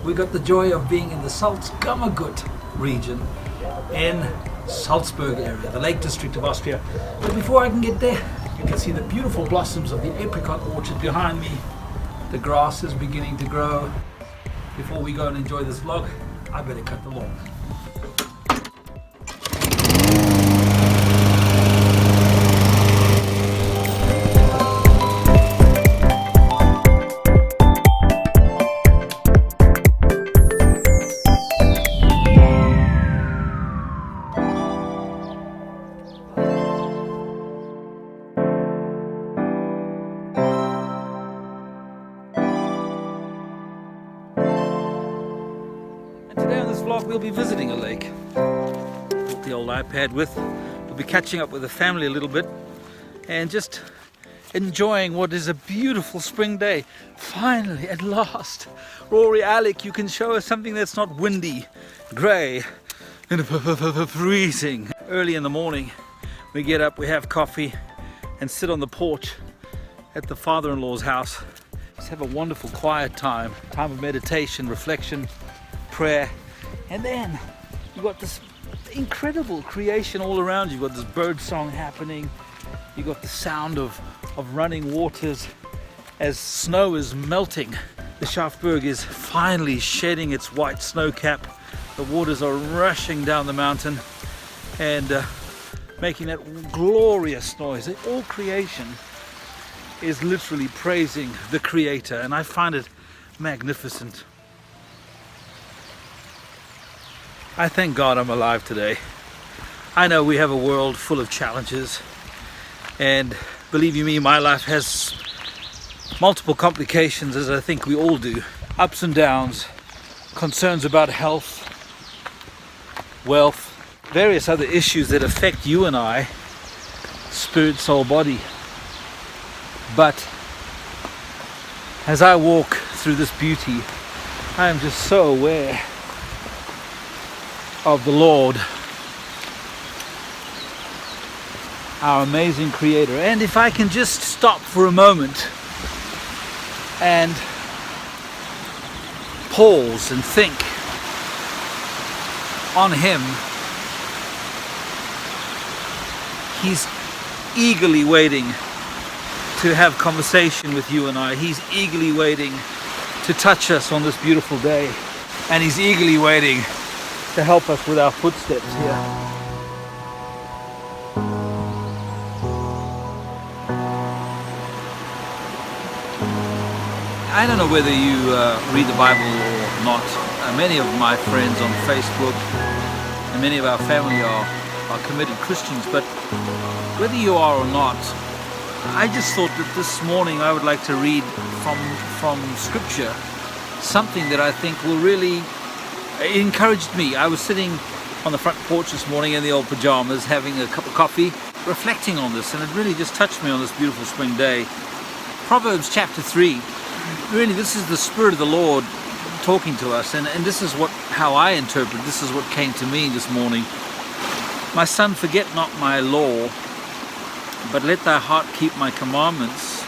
we got the joy of being in the Salzburg region in Salzburg area, the Lake District of Austria. But before I can get there, you can see the beautiful blossoms of the apricot orchard behind me. The grass is beginning to grow. Before we go and enjoy this vlog, I better cut the lawn. We'll be visiting a lake. Put the old iPad with. We'll be catching up with the family a little bit and just enjoying what is a beautiful spring day. Finally, at last. Rory, Alec, you can show us something that's not windy, grey, and freezing. Early in the morning, we get up, we have coffee, and sit on the porch at the father-in-law's house. Just have a wonderful quiet time of meditation, reflection, prayer. And then you've got this incredible creation all around you. You've got this bird song happening. You've got the sound of running waters as snow is melting. The Salzburg is finally shedding its white snow cap. The waters are rushing down the mountain and making that glorious noise. All creation is literally praising the Creator, and I find it magnificent. I thank God I'm alive today. I know we have a world full of challenges, and believe you me, my life has multiple complications, as I think we all do. Ups and downs, concerns about health, wealth, various other issues that affect you and I, spirit, soul, body. But as I walk through this beauty, I am just so aware of the Lord, our amazing Creator. And if I can just stop for a moment and pause and think on Him, He's eagerly waiting to have conversation with you and I. He's eagerly waiting to touch us on this beautiful day, and He's eagerly waiting to help us with our footsteps here. I don't know whether you read the Bible or not. Many of my friends on Facebook and many of our family are committed Christians, but whether you are or not, I just thought that this morning I would like to read from Scripture something that I think will really it encouraged me. I was sitting on the front porch this morning in the old pajamas, having a cup of coffee, reflecting on this, and it really just touched me on this beautiful spring day. Proverbs chapter 3, really this is the Spirit of the Lord talking to us, and this is how I interpret, this is what came to me this morning. My son, forget not my law, but let thy heart keep my commandments.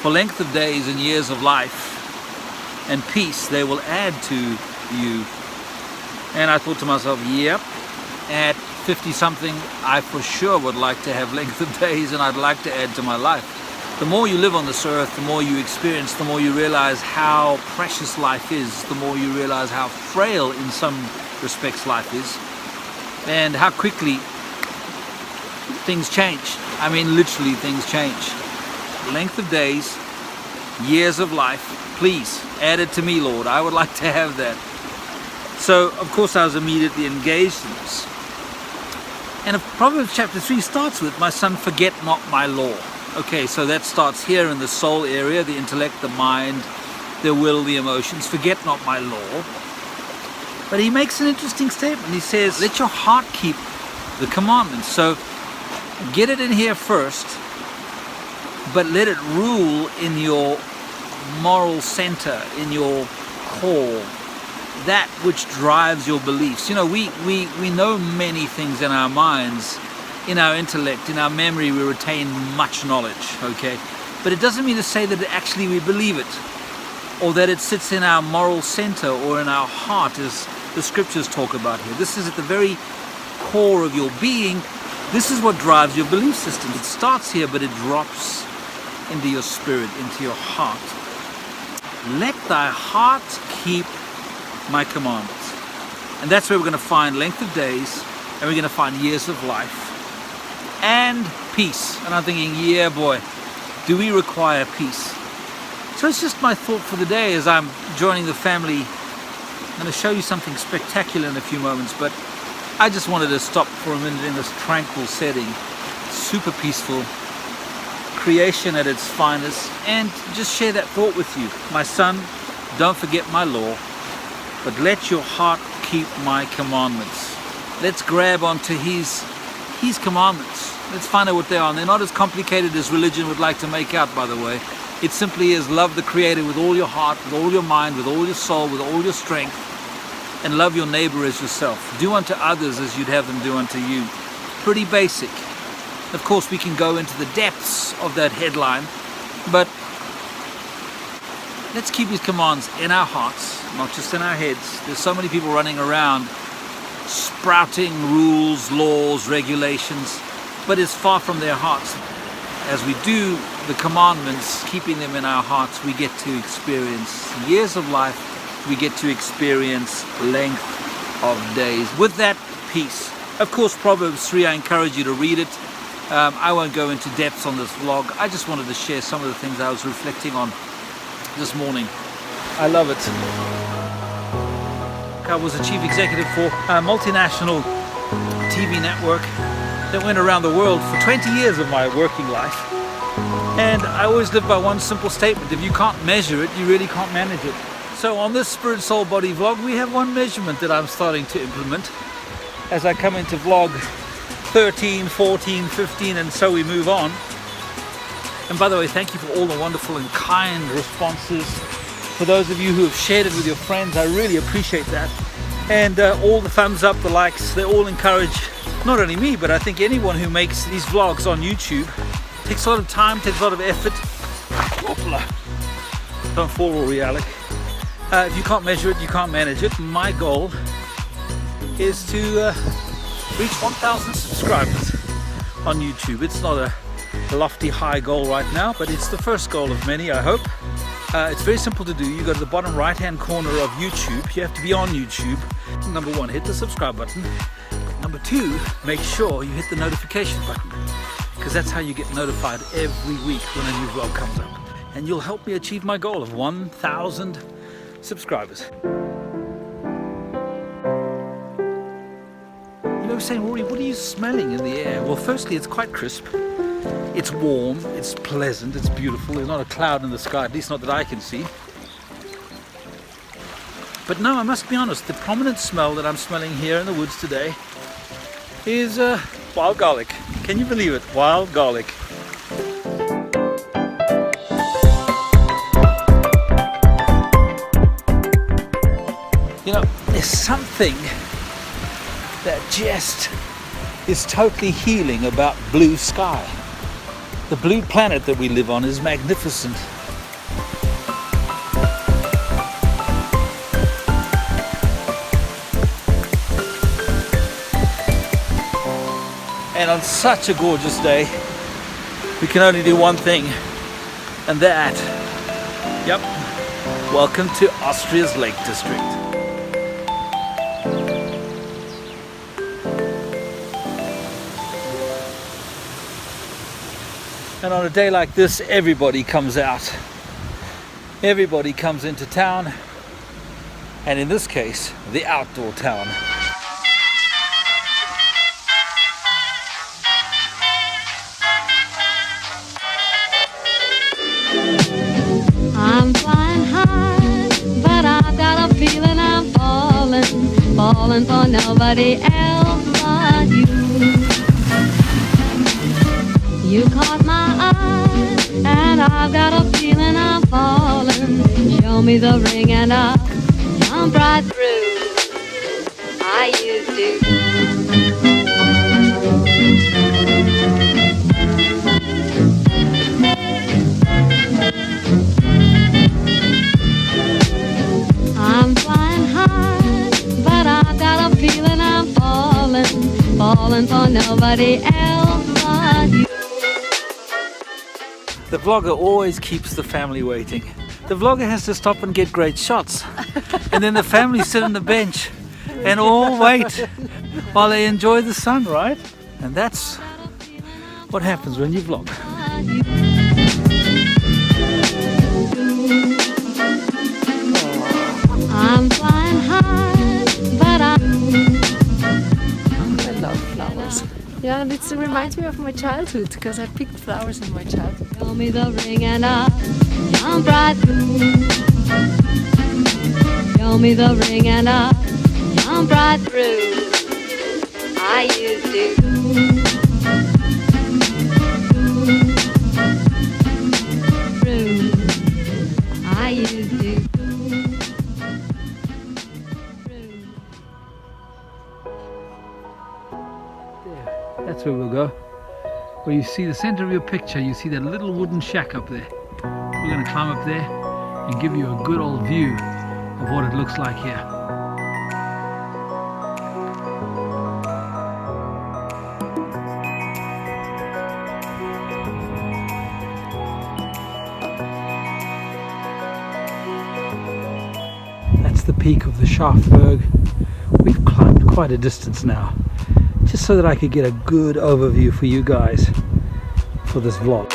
For length of days and years of life and peace they will add to you. And I thought to myself, yep, at 50 something I for sure would like to have length of days, and I'd like to add to my life. The more you live on this earth, the more you experience, the more you realize how precious life is, the more you realize how frail in some respects life is, and how quickly things change. I mean, literally things change. Length of days, years of life, please add it to me, Lord. I would like to have that. So of course I was immediately engaged in this. And Proverbs chapter 3 starts with, my son, forget not my law. Okay, so that starts here in the soul area, the intellect, the mind, the will, the emotions. Forget not my law. But he makes an interesting statement. He says, let your heart keep the commandments. So get it in here first, but let it rule in your moral center, in your core, that which drives your beliefs. You know, we know many things in our minds, in our intellect, in our memory. We retain much knowledge, okay? But it doesn't mean to say that actually we believe it. or that it sits in our moral center or in our heart, as the scriptures talk about here. This is at the very core of your being. This is what drives your belief system. It starts here, but it drops into your spirit, into your heart. Let thy heart keep my commandments. And that's where we're going to find length of days, and we're going to find years of life and peace. And I'm thinking, yeah boy, do we require peace? So it's just my thought for the day as I'm joining the family. I'm going to show you something spectacular in a few moments, but I just wanted to stop for a minute in this tranquil setting, super peaceful, creation at its finest, and just share that thought with you. My son, don't forget my law, but let your heart keep my commandments. Let's grab onto his commandments. Let's find out what they are. And they're not as complicated as religion would like to make out, by the way. It simply is love the Creator with all your heart, with all your mind, with all your soul, with all your strength, and love your neighbor as yourself. Do unto others as you'd have them do unto you. Pretty basic. Of course, we can go into the depths of that headline, but let's keep His commands in our hearts, not just in our heads. There's so many people running around sprouting rules, laws, regulations, but it's far from their hearts. As we do the commandments, keeping them in our hearts, we get to experience years of life. We get to experience length of days. With that, peace. Of course, Proverbs 3, I encourage you to read it. I won't go into depths on this vlog. I just wanted to share some of the things I was reflecting on this morning. I love it. I was a chief executive for a multinational TV network that went around the world for 20 years of my working life. And I always live by one simple statement: if you can't measure it, you really can't manage it. So on this Spirit, Soul, Body vlog, we have one measurement that I'm starting to implement as I come into vlog 13, 14, 15, and so we move on. And by the way, thank you for all the wonderful and kind responses. For those of you who have shared it with your friends, I really appreciate that. And all the thumbs up, the likes, they all encourage not only me, but I think anyone who makes these vlogs on YouTube. It takes a lot of time, takes a lot of effort. Don't fall, Rory, Alec. If you can't measure it, you can't manage it. My goal is to reach 1,000 subscribers on YouTube. It's not a lofty high goal right now, but it's the first goal of many, I hope. It's very simple to do. You go to the bottom right hand corner of YouTube. You have to be on YouTube. Number one, hit the subscribe button. Number two, make sure you hit the notification button, because that's how you get notified every week when a new vlog comes up. And you'll help me achieve my goal of 1,000 subscribers. You know, saying, Rory, what are you smelling in the air? Well, firstly, it's quite crisp. It's warm, it's pleasant, it's beautiful. There's not a cloud in the sky, at least not that I can see. But no, I must be honest, the prominent smell that I'm smelling here in the woods today is wild garlic. Can you believe it? Wild garlic. You know, there's something that just is totally healing about blue sky. The blue planet that we live on is magnificent. And on such a gorgeous day, we can only do one thing, and that, yep, welcome to Austria's Lake District. And on a day like this, everybody comes out. Everybody comes into town, and in this case, the outdoor town. I'm flying high, but I've got a feeling I'm falling for nobody else but you. You caught my eye, and I've got a feeling I'm falling. Show me the ring and I'll jump right through. I used to. falling for nobody else but you. The vlogger always keeps the family waiting. The vlogger has to stop and get great shots. And then the family sit on the bench and all wait while they enjoy the sun, right? And that's what happens when you vlog. I'm flying high, but I love flowers. Yeah, and it reminds me of my childhood because I picked flowers in my childhood. show me the ring and I'll jump right through. Show me the ring and I'll jump right through. I used to. Through. I used to. That's where we'll go. Where you see the center of your picture, you see that little wooden shack up there. We're going to climb up there and give you a good old view of what it looks like here. That's the peak of the Salzburg. We've climbed quite a distance now, just so that I could get a good overview for you guys for this vlog.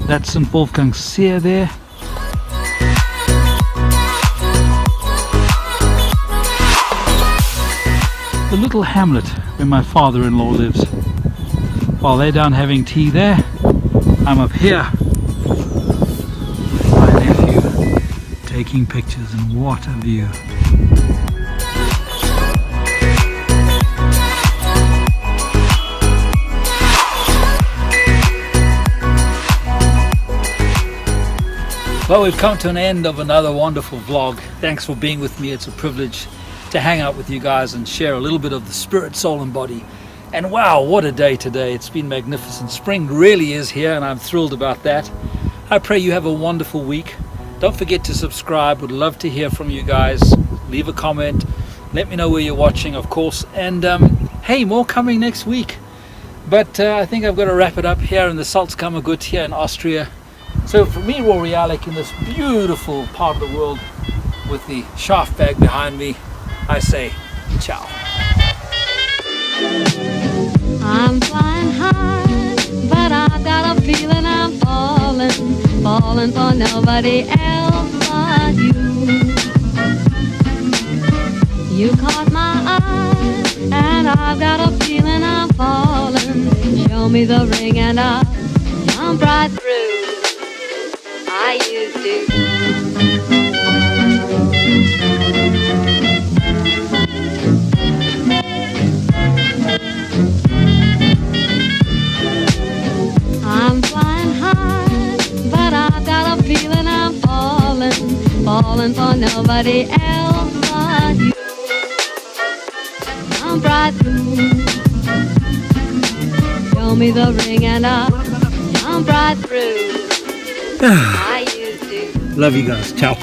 That's St. Wolfgang's See there. The little hamlet where my father-in-law lives. While they're down having tea there, I'm up here with my nephew taking pictures, and what a view. Well, we've come to an end of another wonderful vlog. Thanks for being with me. It's a privilege to hang out with you guys and share a little bit of the spirit, soul and body. And wow, what a day today. It's been magnificent. Spring really is here and I'm thrilled about that. I pray you have a wonderful week. Don't forget to subscribe. Would love to hear from you guys. Leave a comment. Let me know where you're watching, of course. And hey, more coming next week. But I think I've got to wrap it up here in the Salzburg here in Austria. So for me, Rory, Alec, in this beautiful part of the world with the Salzburg behind me, I say ciao. I'm flying high, but I've got a feeling I'm falling for nobody else but you. You caught my eye, and I've got a feeling I'm falling. Show me the ring and I'll jump right through. I used to. I'm flying high, but I've got a feeling I'm falling for nobody else but you. Jump right through. Show me the ring and I'll jump right through. I used to. Love you guys. Ciao.